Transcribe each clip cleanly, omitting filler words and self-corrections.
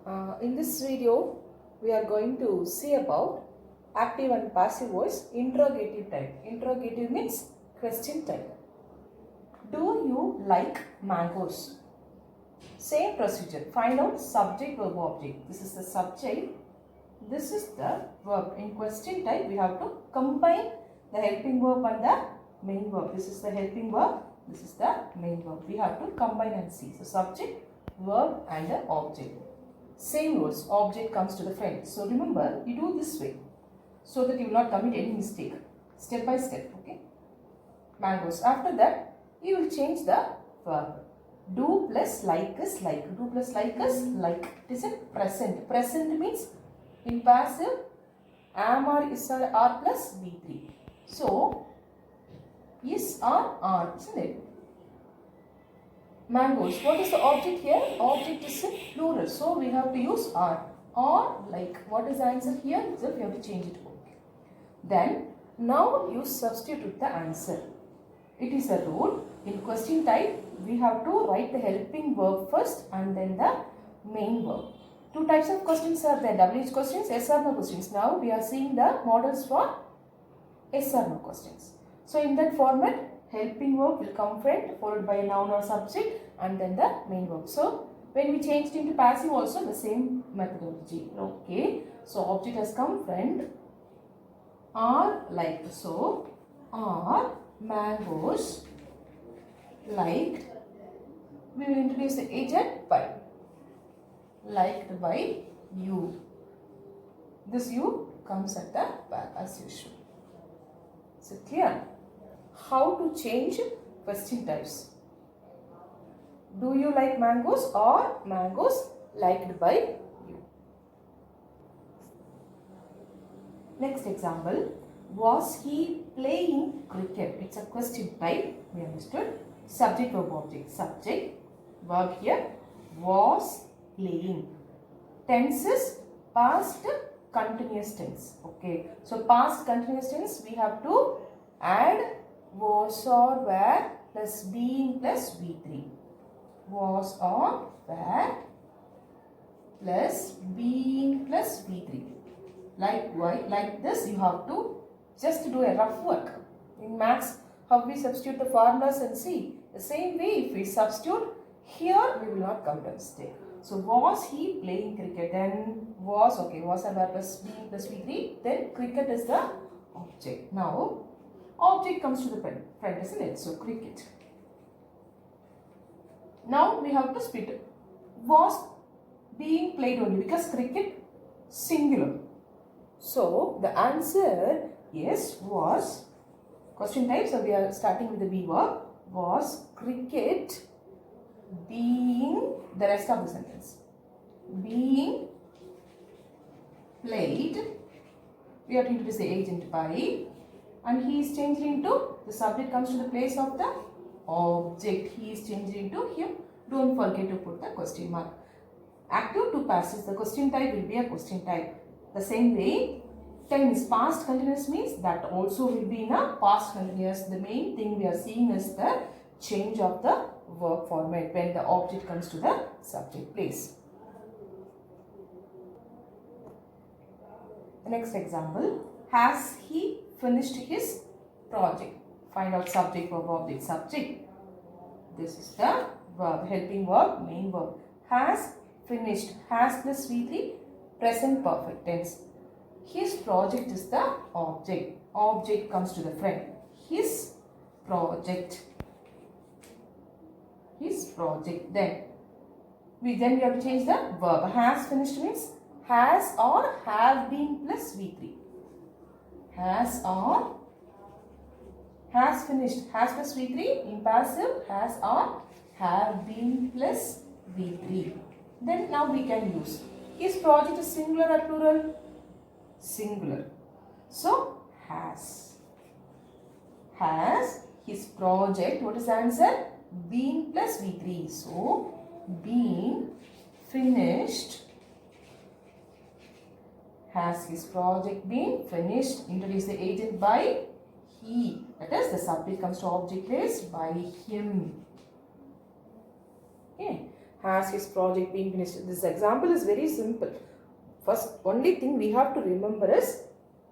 In this video, we are going to see about active and passive voice interrogative type. Interrogative means question type. Do you like mangoes? Same procedure. Find out subject, verb, object. This is the subject. This is the verb. In question type, we have to combine the helping verb and the main verb. This is the helping verb. This is the main verb. We have to combine and see. So subject, verb and the object. Same rules, object comes to the front. So remember, you do this way so that you will not commit any mistake. Step by step, okay? Mangoes. After that, you will change the verb. Do plus like is like. Do plus like is like. It is in present. Present means in passive, am or is or are plus V3. So, is or are, isn't it? Mangoes. What is the object here? Object is in plural. So, we have to use are. Or like. What is the answer here? So, we have to change it. Then, now you substitute the answer. It is a rule. In question type, we have to write the helping verb first and then the main verb. Two types of questions are there. WH questions, yes or no questions. Now, we are seeing the models for yes or no questions. So, in that format, helping verb will come front, followed by a noun or subject, and then the main verb. So, when we changed into passive also the same methodology. Okay. So, object has come front. Are like so. Are mangoes liked. We will introduce the agent by. Liked by you. This you comes at the back as usual. Is it clear? How to change question types? Do you like mangoes or mangoes liked by you? Next example. Was he playing cricket? It's a question type. We understood. Subject, verb, object. Subject, verb here. Was playing. Tense is past continuous tense. Okay. So, past continuous tense we have to add was or were plus being plus V3. Was or were plus being plus V3. Like this you have to just do a rough work. In maths, how we substitute the formulas and see. The same way if we substitute, here we will not commit a mistake. So, was he playing cricket? Then was, okay, was or were plus being plus V3. Then cricket is the object. Now, object comes to the front, isn't it? So, cricket. Now, we have to split it. Was being played only because cricket singular. So, the answer is was. Question type, so we are starting with the be verb. Was cricket being, the rest of the sentence. Being played. We have to introduce the agent by. And he is changed into, the subject comes to the place of the object. He is changed into him. Don't forget to put the question mark. Active to passive, the question type will be a question type. The same way, tense past continuous means that also will be in a past continuous. The main thing we are seeing is the change of the verb format when the object comes to the subject place. The next example, has he finished his project? Find out subject, verb, object. Subject, this is the verb, helping verb, main verb. Has finished, has plus V3, present perfect tense. His project is the object. Object comes to the front. His project. His project. Then we have to change the verb. Has finished means has or have been plus V3. Has or has finished. Has plus V3 in passive. Has or have been plus V3. Then now we can use. His project is singular or plural? Singular. So, has. Has his project, what is the answer? Been plus V3. So, been finished. Has his project been finished? Introduce the agent by he. That is, the subject comes to object place by him. Okay. Has his project been finished? This example is very simple. First, only thing we have to remember is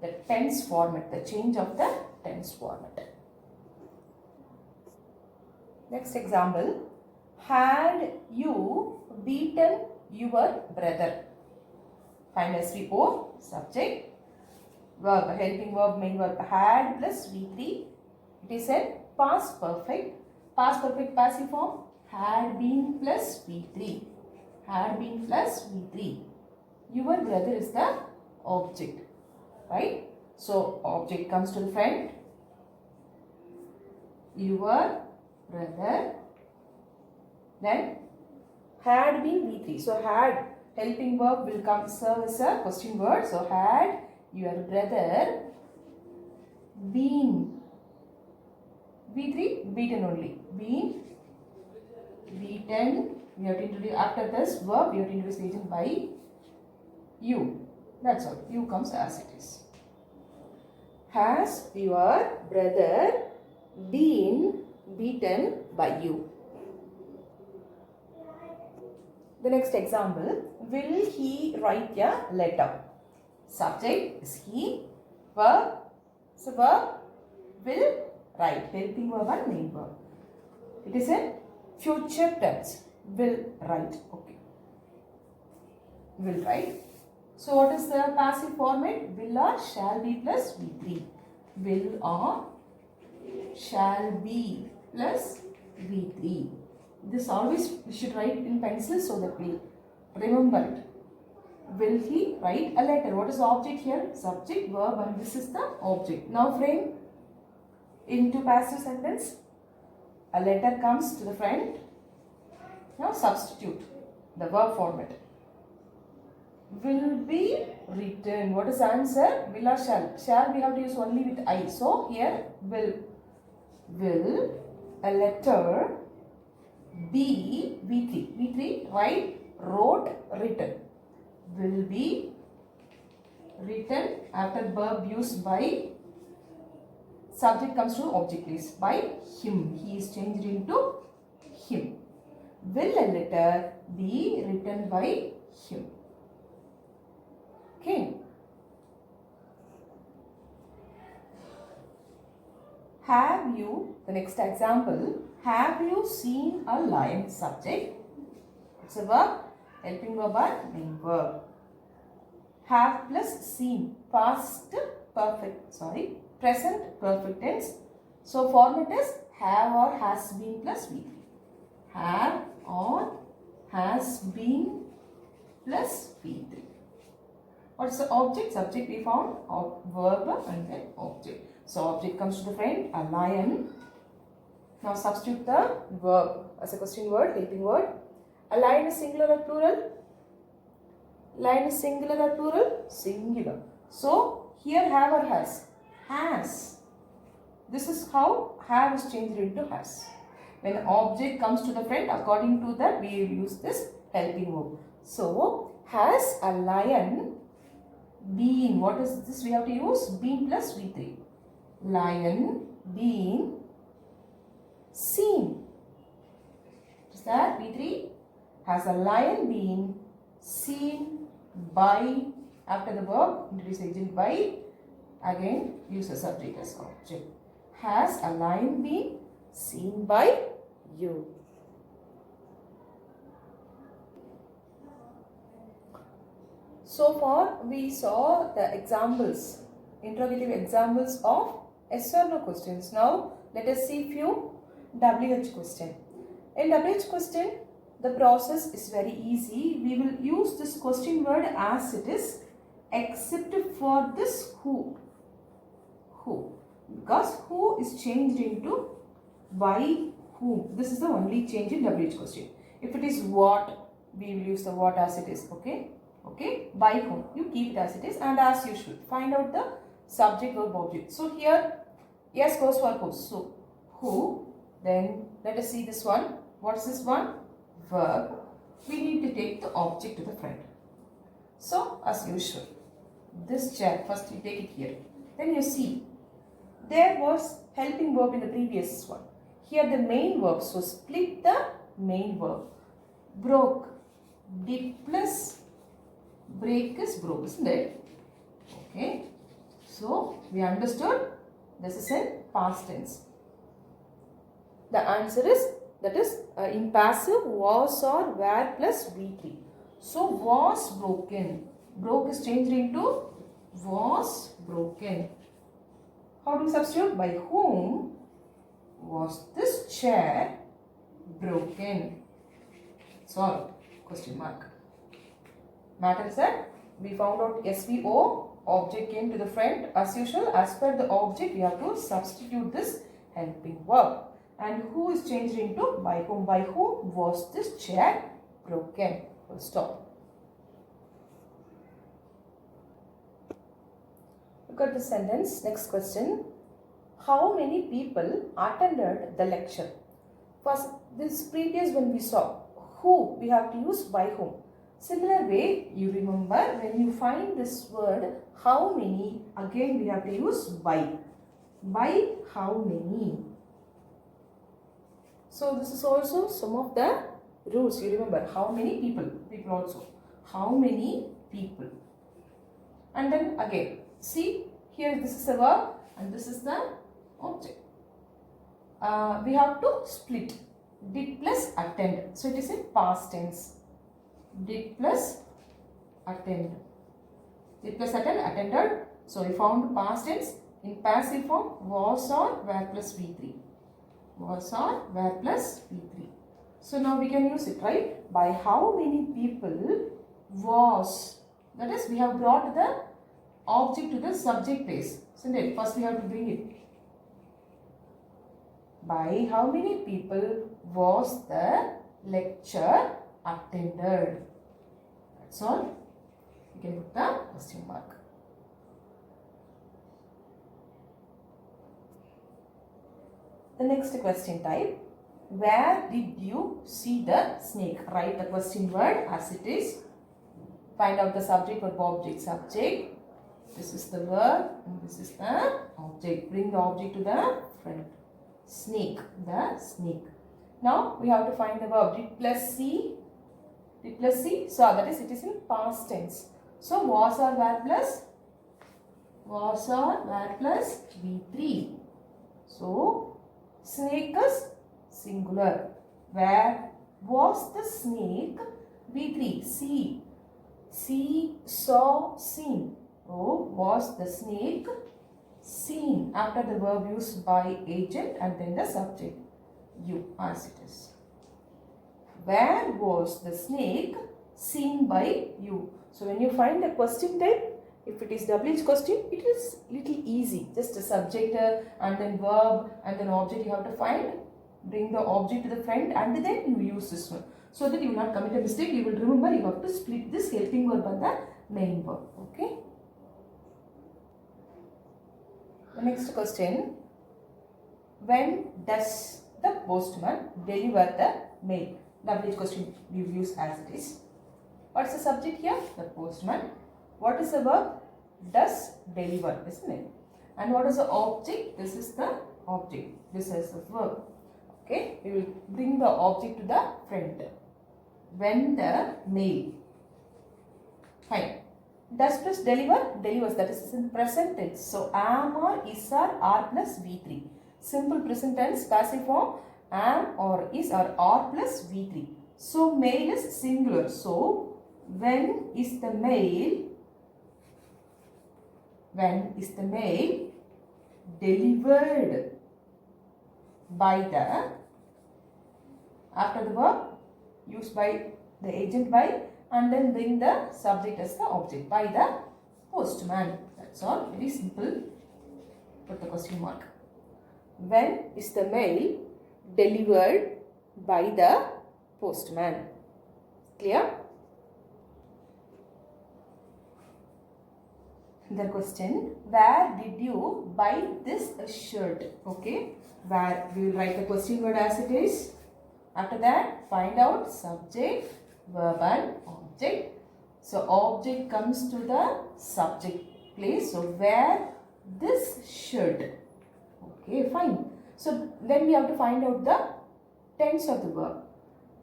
the tense format, the change of the tense format. Next example. Had you beaten your brother? Find SV4, subject, verb, helping verb, main verb, had plus V3. It is a past perfect passive form, had been plus V3. Had been plus V3. Your brother is the object, right? So, object comes to the front. Your brother. Then, had been V3. So, had helping verb will come serve as a question word. So, had your brother been V3, beaten only. Been beaten. We have to introduce after this verb. We have to introduce the agent by you. That's all. You comes as it is. Has your brother been beaten by you? The next example, will he write a letter? Subject is he, verb, so verb, will write, helping verb and main verb. It is a future tense, will write, okay. Will write. So what is the passive format? Will or shall be plus V3. Will or shall be plus V3. This always we should write in pencil so that we remember it. Will he write a letter? What is the object here? Subject, verb, and this is the object. Now frame into passive sentence. A letter comes to the front. Now substitute the verb format. Will be written. What is the answer? Will or shall? Shall we have to use only with I. So here will. Will a letter be V3. V3 write, wrote, written. Will be written after verb used by. Subject comes to object is by him. He is changed into him. Will a letter be written by him? Okay. Have you, the next example, have you seen a lion? Subject. It's a verb, helping verb and main verb. Have plus seen, past perfect, present perfect tense. So format is have or has been plus V3. Have or has been plus V3. What's the object? Subject we found, verb and then object. So object comes to the front, a lion. Now substitute the verb as a question word, helping word. A lion is singular or plural? Lion is singular or plural? Singular. So here have or has? Has. This is how have is changed into has. When object comes to the front, according to that we will use this helping verb. So has a lion been? What is this? We have to use been plus V3. Lion been seen. Is that V3? Has a lion been seen by? After the verb, introduce agent by. Again, use a subject as object. Has a lion been seen by you? So far, we saw the examples, interrogative examples of yes or no questions. Now, let us see few WH question. In WH question, the process is very easy. We will use this question word as it is, except for this who. Who. Because who is changed into by whom. This is the only change in WH question. If it is what, we will use the what as it is. Okay. Okay. By whom. You keep it as it is, and as usual, find out the subject verb object. So here, yes goes for who. So who. Then let us see this one. What's this one? Verb. We need to take the object to the front. So as usual, this chair, first you take it here. Then you see, there was helping verb in the previous one. Here the main verb, so split the main verb. broke. Did plus break is broke, isn't it? Okay. So we understood this is in past tense. The answer is, that is in passive, was or were plus V3. So was broken. Broke is changed into was broken. How do we substitute? By whom was this chair broken? Solve. Question mark. Matter is that we found out SVO. Object came to the friend. As usual, as per the object, we have to substitute this helping verb. And who is changed into by whom? By whom was this chair broken? Full stop. Look at the sentence. Next question. How many people attended the lecture? First, this previous one we saw. Who? We have to use by whom. Similar way, you remember when you find this word how many, again we have to use by. By how many? So this is also some of the rules. You remember how many people? People also. How many people? And then again, see here this is a verb and this is the object. We have to split. Did plus attend. So it is in past tense. Did plus attend. Did plus attend, attended. So we found past tense. In passive form, was or were plus V3. Was or were plus V3. So now we can use it, right? By how many people was. That is, we have brought the object to the subject place. Isn't it? First we have to bring it. By how many people was the lecture attended? That's all. You can put the question mark. The next question type. Where did you see the snake? Write the question word as it is. Find out the subject, verb, object. Subject. This is the verb and this is the object. Bring the object to the front. Snake. The snake. Now we have to find the verb. Did plus see. Did plus see. So that is, it is in past tense. So was or were plus. Was or were plus V3. So snake is singular. Where was the snake? V3. See. See, saw, seen. Oh, was the snake seen? After the verb used by agent and then the subject. You, as it is. Where was the snake seen by you? So when you find the question type, if it is WH question, it is little easy. Just a subject and then verb and then object you have to find. Bring the object to the front and then you use this one. So that you will not commit a mistake. You will remember you have to split this helping verb and the main verb. Okay. The next question. When does the postman deliver the mail? WH question you use as it is. What is the subject here? The postman. What is the verb? Does deliver, isn't it? And what is the object? This is the object. This is the verb. Okay. We will bring the object to the front. When the mail. Fine. Does plus deliver? Delivers. That is in present tense. So am or is or are plus V3. Simple present tense, passive form. Am or is or are plus V3. So mail is singular. So when is the mail? When is the mail delivered by the, after the verb used by the agent by and then bring the subject as the object, by the postman. That's all. Very simple. Put the question mark. When is the mail delivered by the postman? Clear? The question, where did you buy this shirt? Okay, where we will write the question word as it is. After that, find out subject, verb and object. So object comes to the subject place. So where this shirt. Okay, fine. So then we have to find out the tense of the verb.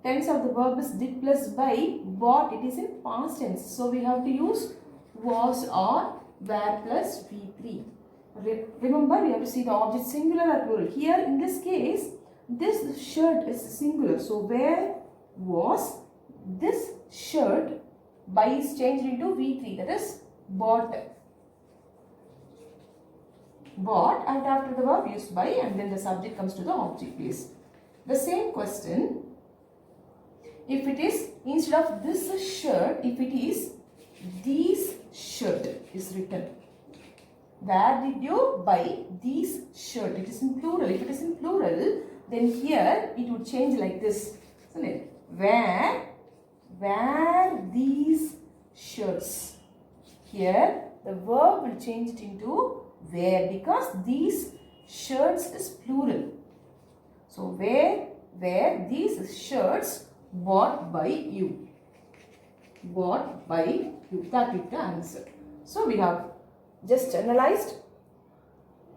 tense of the verb is did plus by, bought, it is in past tense. So we have to use was or were plus V3. Remember, we have to see the object singular or plural. Here in this case, this shirt is singular. So where was, this shirt by is changed into V3, that is bought. Bought, and after the verb used by, and then the subject comes to the object place. The same question, if it is instead of this shirt, if it is these shirt is written. Where did you buy these shirt? It is in plural. If it is in plural, then here it would change like this, isn't it? Where these shirts. Here the verb will change it into where, because these shirts is plural. So where these shirts bought by you. Bought by you. That is the answer. So we have just analyzed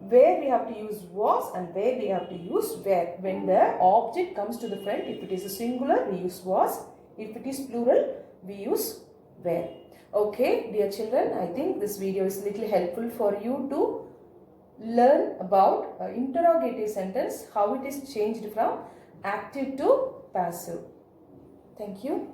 where we have to use was and where we have to use where. When the object comes to the front, if it is a singular, we use was. If it is plural, we use where. Okay, dear children, I think this video is little helpful for you to learn about interrogative sentence, how it is changed from active to passive. Thank you.